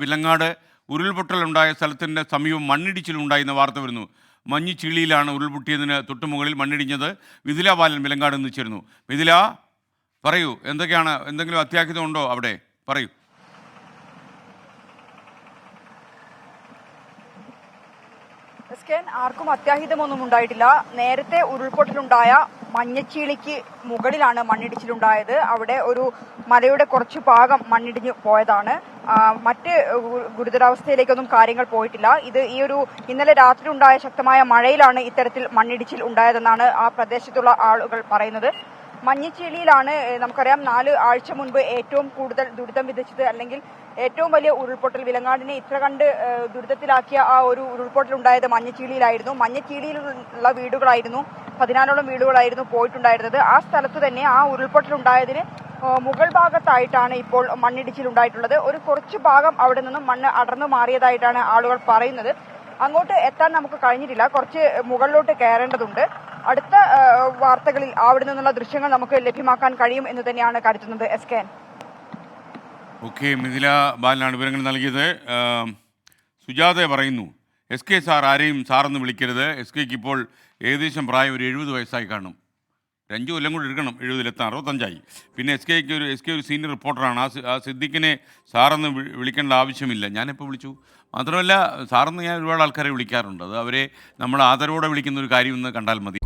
വിലങ്ങാട് ഉരുൾപൊട്ടലുണ്ടായ സ്ഥലത്തിൻ്റെ സമീപം മണ്ണിടിച്ചിലുണ്ടായെന്ന വാർത്ത വരുന്നു. മഞ്ഞിച്ചീളിയിലാണ് ഉരുൾപൊട്ടിയതിന് തൊട്ടുമുകളിൽ മണ്ണിടിഞ്ഞത്. മിഥില ബാലൻ വിലങ്ങാട് നിന്ന് ചേരുന്നു. മിഥില, പറയൂ, എന്തൊക്കെയാണ്, എന്തെങ്കിലും അത്യാഹിതമുണ്ടോ അവിടെ? പറയൂ. ആർക്കും അത്യാഹിതമൊന്നും ഉണ്ടായിട്ടില്ല. നേരത്തെ ഉരുൾപൊട്ടലുണ്ടായ മഞ്ഞച്ചീളിക്ക് മുകളിലാണ് മണ്ണിടിച്ചിലുണ്ടായത്. അവിടെ ഒരു മലയുടെ കുറച്ചു ഭാഗം മണ്ണിടിഞ്ഞു പോയതാണ്. മറ്റ് ഗുരുതരാവസ്ഥയിലേക്കൊന്നും കാര്യങ്ങൾ പോയിട്ടില്ല. ഇന്നലെ രാത്രി ഉണ്ടായ ശക്തമായ മഴയിലാണ് ഇത്തരത്തിൽ മണ്ണിടിച്ചിൽ ഉണ്ടായതെന്നാണ് ആ പ്രദേശത്തുള്ള ആളുകൾ പറയുന്നത്. മഞ്ഞച്ചീളിയിലാണ് നമുക്കറിയാം 4 ആഴ്ച മുൻപ് ഏറ്റവും കൂടുതൽ ദുരിതം വിതച്ചത്, അല്ലെങ്കിൽ ഏറ്റവും വലിയ ഉരുൾപൊട്ടൽ, വിലങ്ങാടിനെ ഇത്ര കണ്ട് ദുരിതത്തിലാക്കിയ ആ ഒരു ഉരുൾപൊട്ടൽ ഉണ്ടായത് മഞ്ഞച്ചീളിയിലായിരുന്നു. മഞ്ഞച്ചീളിയിലുള്ള വീടുകളായിരുന്നു, 14ഓളം വീടുകളായിരുന്നു പോയിട്ടുണ്ടായിരുന്നത്. ആ സ്ഥലത്ത് തന്നെ ആ ഉരുൾപൊട്ടൽ ഉണ്ടായതിന് മുകൾ ഭാഗത്തായിട്ടാണ് ഇപ്പോൾ മണ്ണിടിച്ചിലുണ്ടായിട്ടുള്ളത്. ഒരു കുറച്ചു ഭാഗം അവിടെ നിന്നും മണ്ണ് അടർന്നു മാറിയതായിട്ടാണ് ആളുകൾ പറയുന്നത്. അങ്ങോട്ട് എത്താൻ നമുക്ക് കഴിഞ്ഞിട്ടില്ല, കുറച്ച് മുകളിലോട്ട് കയറേണ്ടതുണ്ട്. അടുത്ത വാർത്തകളിൽ അവിടെ നിന്നുള്ള ദൃശ്യങ്ങൾ നമുക്ക് ലഭ്യമാക്കാൻ കഴിയും എന്ന് തന്നെയാണ് കരുതുന്നത്. SK. ഓക്കെ, മിഥില ബാലനാണ് വിവരങ്ങൾ നൽകിയത്. സുജാത പറയുന്നു, SK സാർ, ആരെയും സാറെന്ന് വിളിക്കരുത്. SKക്ക് ഇപ്പോൾ ഏകദേശം പ്രായം ഒരു 70 വയസ്സായി കാണും. 5 കൊല്ലം കൂടി എടുക്കണം 70-എത്താൻ, 65ആയി. പിന്നെ SK ഒരു സീനിയർ റിപ്പോർട്ടറാണ്. ആ സിദ്ദിഖിനെ സാറെന്ന് വിളിക്കേണ്ട ആവശ്യമില്ല. ഞാനിപ്പോൾ വിളിച്ചു. മാത്രമല്ല, സാറെന്ന് ഞാൻ ഒരുപാട് ആൾക്കാരെ വിളിക്കാറുണ്ട്. അത് അവരെ നമ്മൾ ആദരവോടെ വിളിക്കുന്ന ഒരു കാര്യമെന്ന് കണ്ടാൽ മതി.